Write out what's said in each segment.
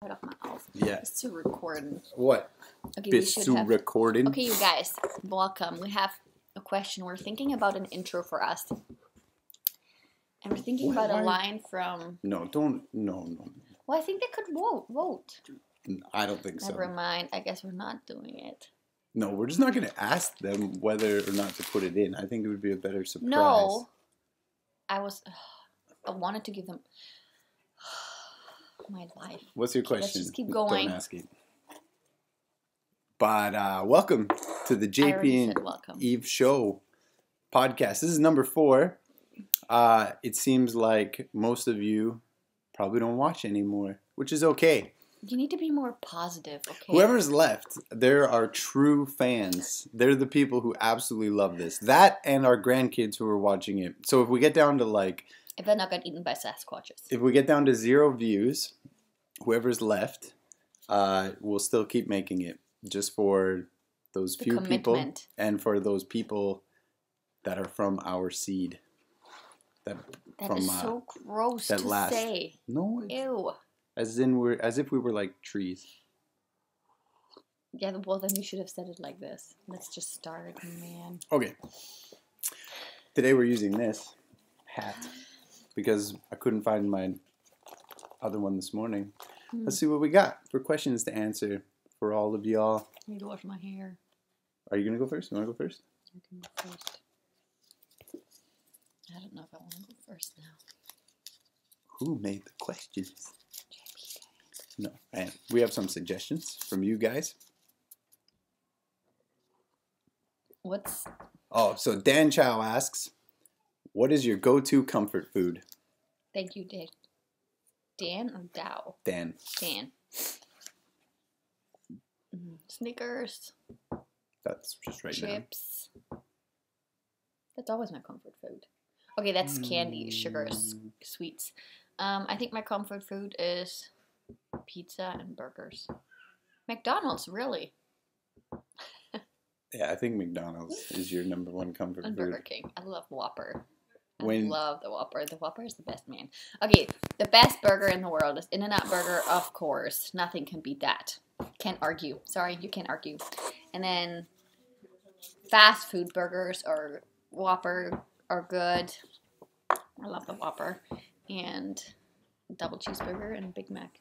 Right off my mouth. Yeah. It's still recording. What? Okay, It's still recording. Okay, you guys, welcome. We have a question. We're thinking about an intro for us. And we're thinking about a line from... No. Well, I think they could vote. I don't think so. Never mind. I guess we're not doing it. No, we're just not going to ask them whether or not to put it in. I think it would be a better surprise. No. I wanted to give them... my life. What's your Okay, question? let's just keep going. Don't ask it. But welcome to the JP and Eve Show podcast. This is number 4. It seems like most of you probably don't watch anymore, which is okay. You need to be more positive, okay? Whoever's left, there are true fans. They're the people who absolutely love this. That and our grandkids who are watching it. So if we get down to like... if they're not got eaten by Sasquatches. If we get down to 0 views, whoever's left, we'll still keep making it. Just for those few people and for those people that are from our seed. That is so gross to say. No. Ew. As if we were like trees. Yeah, well then you should have said it like this. Let's just start, man. Okay. Today we're using this hat because I couldn't find my other one this morning. Let's see what we got for questions to answer for all of y'all. I need to wash my hair. Are you going to go first? You want to go first? I can go first. I don't know if I want to go first now. Who made the questions? No, and we have some suggestions from you guys. So Dan Chow asks, what is your go-to comfort food? Thank you, Dan. Dan or Dow? Dan. Snickers. That's just right Chips. Now. That's always my comfort food. Okay, that's candy, sugars, sweets. I think my comfort food is pizza and burgers. McDonald's, really. Yeah, I think McDonald's is your number 1 comfort and food. Burger King. I love Whopper. I love the Whopper. The Whopper is the best, man. Okay, the best burger in the world is In-N-Out Burger, of course. Nothing can beat that. Can't argue. Sorry, you can't argue. And then fast food burgers or Whopper are good. I love the Whopper. And double cheeseburger and Big Mac.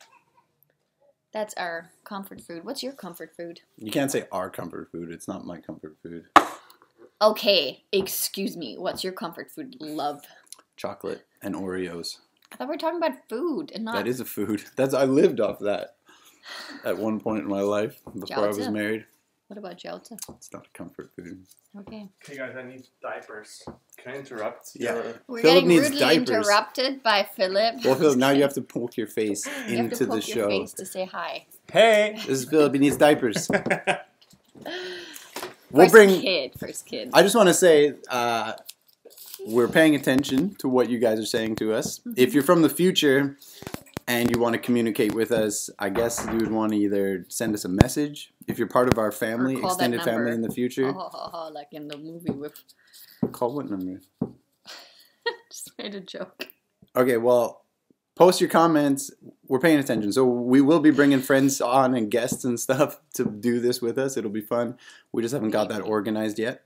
That's our comfort food. What's your comfort food? You can't say our comfort food. It's not my comfort food. Okay, excuse me. What's your comfort food? Love. Chocolate and Oreos. I thought we were talking about food and not... That is a food. I lived off that at one point in my life before I was married. What about gelatin? It's not a comfort food. Okay. Hey guys, I need diapers. Can I interrupt? Yeah. We're Philip getting needs rudely diapers. interrupted by Philip. Well, Philip, now you have to poke your face into you have to the poke show. Your face to say hi. Hey! This is Philip. He needs diapers. First kid. I just want to say, we're paying attention to what you guys are saying to us. If you're from the future and you want to communicate with us, I guess you would want to either send us a message. If you're part of our family, extended family in the future. Like in the movie with... Call what number? Just made a joke. Okay, well, post your comments. We're paying attention. So we will be bringing friends on and guests and stuff to do this with us. It'll be fun. We just haven't got that organized yet.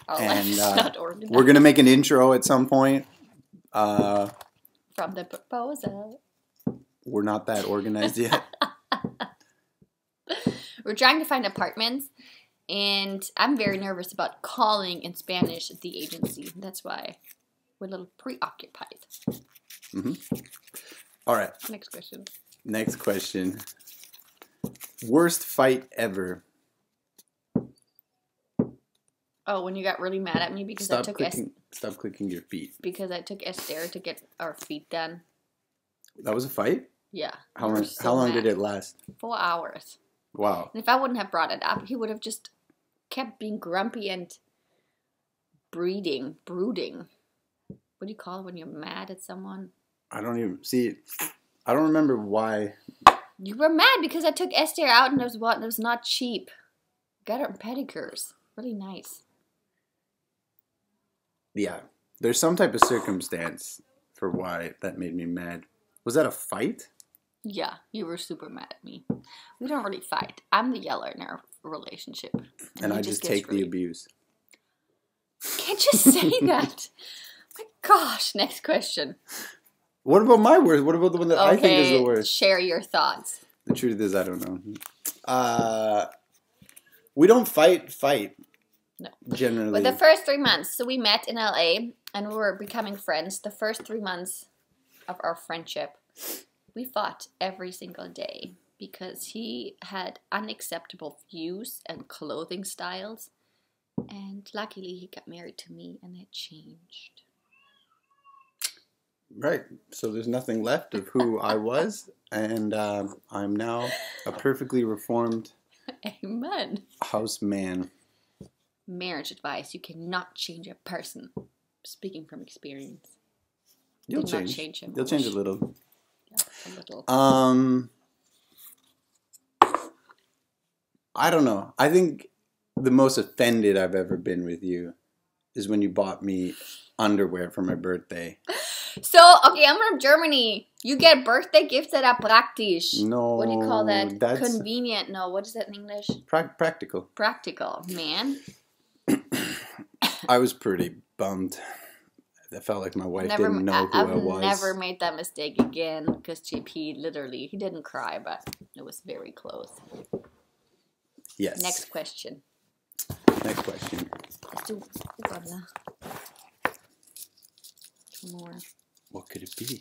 And not organized. We're going to make an intro at some point. From the proposal. We're not that organized yet. We're trying to find apartments. And I'm very nervous about calling in Spanish the agency. That's why we're a little preoccupied. All right. Next question. Worst fight ever. Oh, when you got really mad at me because Stop clicking your feet. Because I took Esther to get our feet done. That was a fight? Yeah. How long did it last? 4 hours. Wow. And if I wouldn't have brought it up, he would have just kept being grumpy and brooding. What do you call it when you're mad at someone? I don't remember why. You were mad because I took Esther out and it was not cheap. Got her pedicures. Really nice. Yeah. There's some type of circumstance for why that made me mad. Was that a fight? Yeah, you were super mad at me. We don't really fight. I'm the yeller in our relationship. And he I just gets take the abuse. Can't you say that? My gosh, next question. What about my worst? What about the one that I think is the worst? Share your thoughts. The truth is, I don't know. We don't fight. No. Generally. But the first 3 months, so we met in LA and we were becoming friends. The first 3 months of our friendship, we fought every single day because he had unacceptable views and clothing styles. And luckily, he got married to me and it changed. Right. So there's nothing left of who I was. And I'm now a perfectly reformed Amen. house man. Marriage advice. You cannot change a person. Speaking from experience. You'll Did not change. change him. You'll change a little. Yeah, a little. I don't know. I think the most offended I've ever been with you is when you bought me underwear for my birthday. So, okay, I'm from Germany. You get birthday gifts that are praktisch. No. What do you call that? That's Convenient. No, what is that in English? Practical. Practical, man. I was pretty bummed. I felt like my wife didn't know who I was. I've never made that mistake again because JP literally, he didn't cry, but it was very close. Yes. Next question. Next question. Let's do two more. What could it be?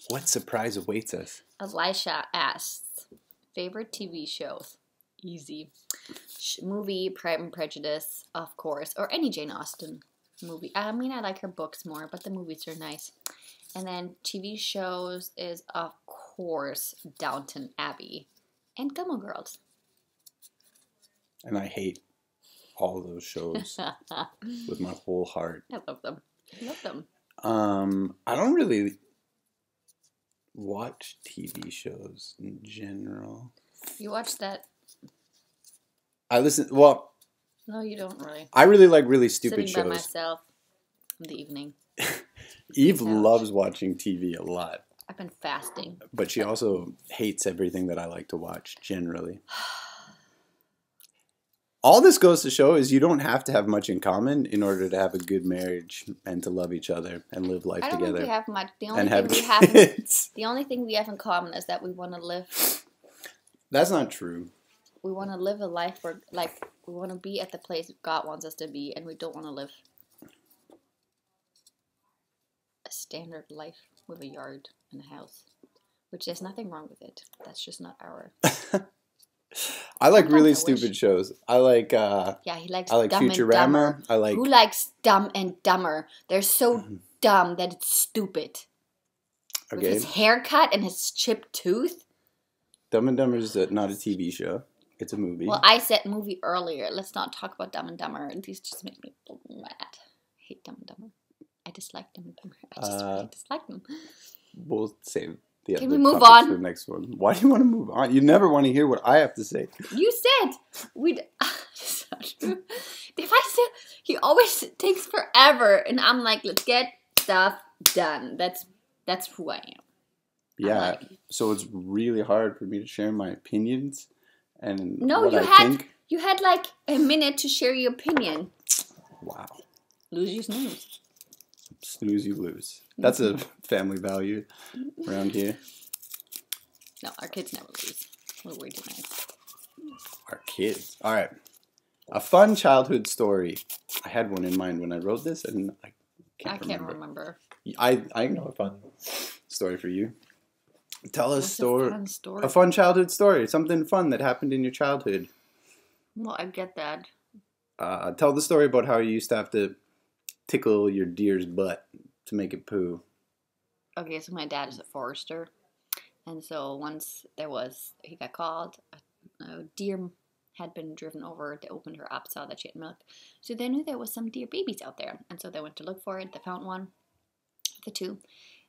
What surprise awaits us? Elisha asks, favorite TV shows? Easy. Movie, Pride and Prejudice, of course, or any Jane Austen movie. I mean, I like her books more, but the movies are nice. And then TV shows is, of course, Downton Abbey and Gilmore Girls. And I hate all those shows with my whole heart. I love them. I love them. I don't really watch TV shows in general. You watch that? I listen. Well, no, you don't really. I really like really stupid Sitting shows. by myself in the evening. Eve loves watching TV a lot. I've been fasting. But she also hates everything that I like to watch, generally. All this goes to show is you don't have to have much in common in order to have a good marriage and to love each other and live life together. I don't think we have much. The only thing we have in common is that we want to live. That's not true. We want to live a life where, like, we want to be at the place God wants us to be, and we don't want to live a standard life with a yard and a house, which there's nothing wrong with it. That's just not our. I like really stupid shows. I like. Yeah, he likes. I like Dumb Futurama. And Dumber. Who likes Dumb and Dumber? They're so dumb that it's stupid. Okay. With his haircut and his chipped tooth. Dumb and Dumber is not a TV show. It's a movie. Well, I said movie earlier. Let's not talk about Dumb and Dumber. These just make me mad. I hate Dumb and Dumber. I dislike Dumb and Dumber. I just really dislike them. We'll save the Can we move on for the next one? Why do you want to move on? You never want to hear what I have to say. You said we'd. It's not true. If I said he always takes forever, and I'm like, let's get stuff done. That's who I am. Yeah. Like, so it's really hard for me to share my opinions and no, what I think. You had like a minute to share your opinion. Wow. Lose you snooze. Snooze you lose. That's a family value around here. No, our kids never lose. We're way too nice. Our kids. All right. A fun childhood story. I had one in mind when I wrote this, and I can't remember. I know a fun story for you. Tell us a fun childhood story. Something fun that happened in your childhood. Well, I get that. Tell the story about how you used to have to tickle your deer's butt to make it poo. Okay, so my dad is a forester. And so once he got called, a deer had been driven over. They opened her up, saw that she had milk. So they knew there was some deer babies out there. And so they went to look for it. They found one, the two.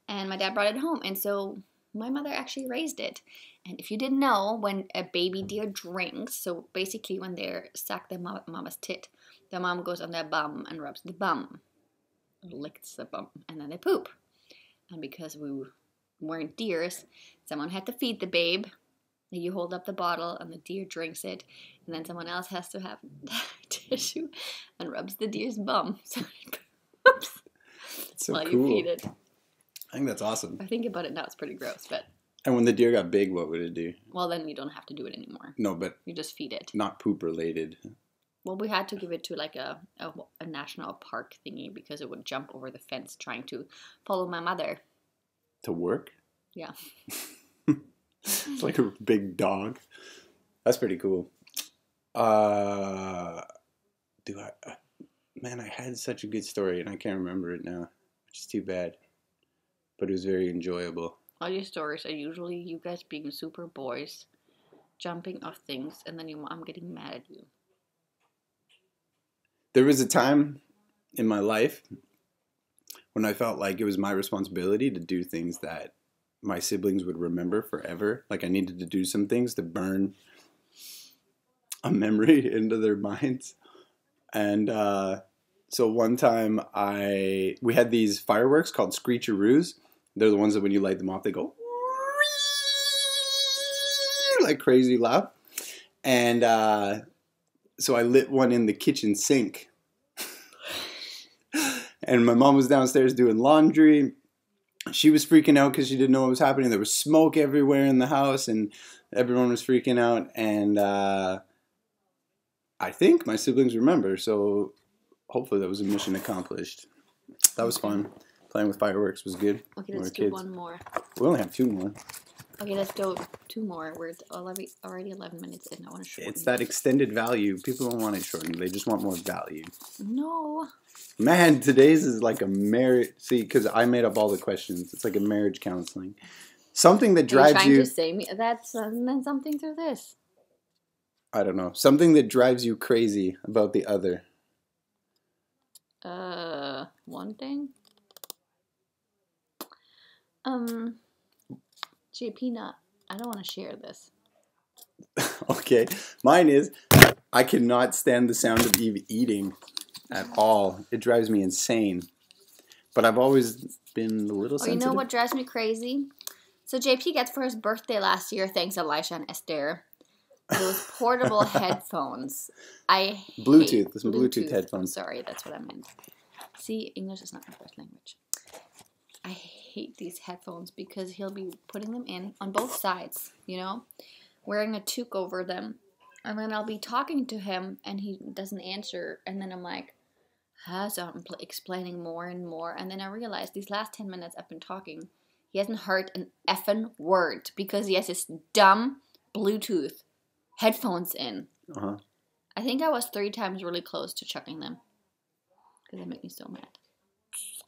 And my dad brought it home. And so my mother actually raised it. And if you didn't know, when a baby deer drinks, so basically when they suck their mama's tit, the mom goes on their bum and rubs the bum, licks the bum, and then they poop. And because we weren't deers. Someone had to feed the babe. You hold up the bottle and the deer drinks it, and then someone else has to have tissue and rubs the deer's bum so it poops So while cool. you feed it. I think that's awesome. I think about it now, it's pretty gross, but... And when the deer got big, what would it do? Well, then you don't have to do it anymore. No, but... You just feed it. Not poop related. Well, we had to give it to like a national park thingy because it would jump over the fence trying to follow my mother. To work? Yeah. It's like a big dog. That's pretty cool. Man, I had such a good story and I can't remember it now, which is too bad. But it was very enjoyable. All your stories are usually you guys being super boys, jumping off things, and then your mom getting mad at you. There was a time in my life when I felt like it was my responsibility to do things that my siblings would remember forever. Like I needed to do some things to burn a memory into their minds. And so one time we had these fireworks called screecheroos. They're the ones that when you light them off, they go like crazy loud. And so I lit one in the kitchen sink. And my mom was downstairs doing laundry. She was freaking out because she didn't know what was happening. There was smoke everywhere in the house and everyone was freaking out. And I think my siblings remember. So hopefully that was a mission accomplished. That was fun. Playing with fireworks was good. Okay, let's do one more. We only have 2 more. Okay, let's do 2 more. We're already 11 minutes in. I want to shorten. It's that extended value. People don't want it shortened. They just want more value. No. Man, today's is like a marriage. See, because I made up all the questions. It's like a marriage counseling. Something that drives Are you trying to say me that's and then something through this? I don't know. Something that drives you crazy about the other. One thing. JP, I don't want to share this. Okay. Mine is, I cannot stand the sound of Eve eating at all. It drives me insane. But I've always been a little sensitive. You know what drives me crazy? So JP gets for his birthday last year, thanks Elisha and Esther, those portable headphones. Bluetooth. Some Bluetooth headphones. I'm sorry, that's what I meant. See, English is not my first language. I hate these headphones because he'll be putting them in on both sides, you know, wearing a toque over them. And then I'll be talking to him and he doesn't answer. And then I'm like, so I'm explaining more and more. And then I realized these last 10 minutes I've been talking, he hasn't heard an effing word because he has his dumb Bluetooth headphones in. Uh-huh. I think I was 3 times really close to chucking them because they make me so mad.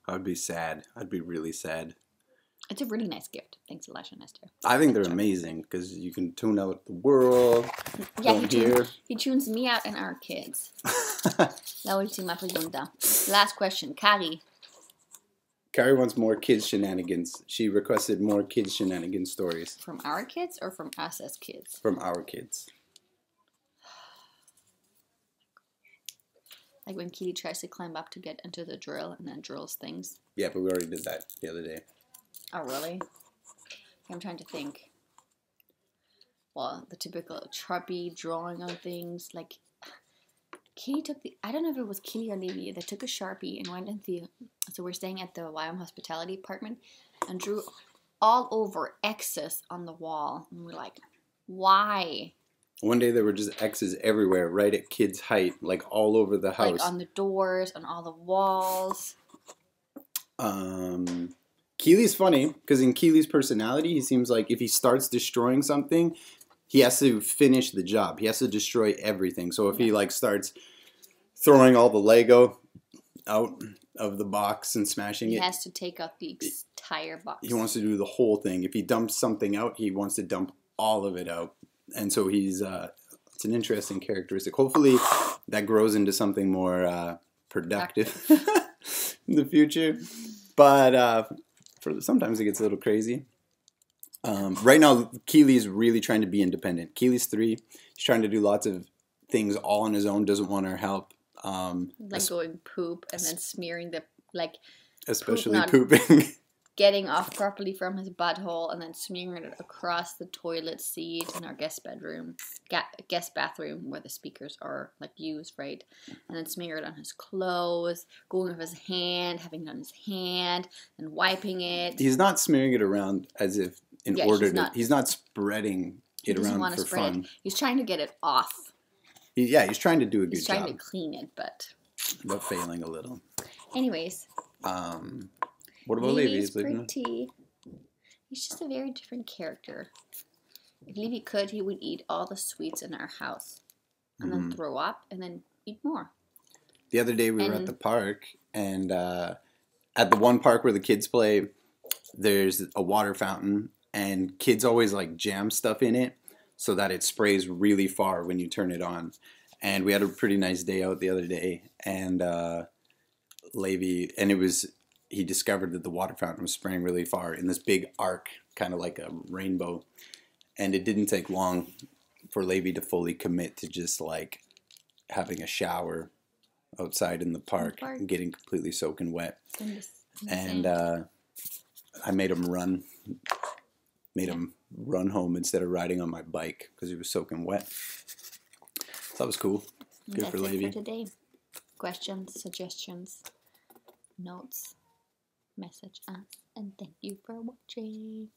I'd be sad. I'd be really sad. It's a really nice gift. Thanks, Elisha and Esther. I think they're amazing because you can tune out the world. Yeah, he tunes me out and our kids. La última pregunta. Last question. Kari. Carrie wants more kids shenanigans. She requested more kids shenanigans stories. From our kids or from us as kids? From our kids. Like when Kitty tries to climb up to get into the drill and then drills things. Yeah, but we already did that the other day. Oh, really? I'm trying to think. Well, the typical Sharpie drawing on things. Like, Kitty took I don't know if it was Kitty or Lily that took a Sharpie and went into so we're staying at the YM hospitality apartment and drew all over X's on the wall. And we're like, why? One day there were just X's everywhere, right at kids' height, like all over the house. Like on the doors, on all the walls. Keely's funny, because in Keely's personality, he seems like if he starts destroying something, he has to finish the job. He has to destroy everything. So if he like starts throwing all the Lego out of the box and smashing he it. He has to take out the entire box. He wants to do the whole thing. If he dumps something out, he wants to dump all of it out. And so he's, it's an interesting characteristic. Hopefully that grows into something more productive in the future. But sometimes it gets a little crazy. Right now, Keely's really trying to be independent. Keely's 3. He's trying to do lots of things all on his own, doesn't want our help. Like going poop and then smearing the, like... Especially pooping. getting off properly from his butthole and then smearing it across the toilet seat in our guest bathroom where the speakers are like used, right? And then smear it on his clothes, going with his hand, having it on his hand, and wiping it. He's not smearing it around as if he's not spreading it around for fun. He's trying to get it off. He's trying to do a good job. He's trying to clean it, but failing a little. Anyways. What about Levy? He's pretty. He's just a very different character. If Levy could, he would eat all the sweets in our house and then throw up and then eat more. The other day we were at the park, and at the one park where the kids play, there's a water fountain, and kids always like jam stuff in it so that it sprays really far when you turn it on. And we had a pretty nice day out the other day, and he discovered that the water fountain was spraying really far in this big arc, kind of like a rainbow. And it didn't take long for Levy to fully commit to just like having a shower outside in the park and getting completely soaking wet. And I made him run home instead of riding on my bike because he was soaking wet. So that was cool. Good for Levy. For today. Questions, suggestions, notes, message us, and thank you for watching.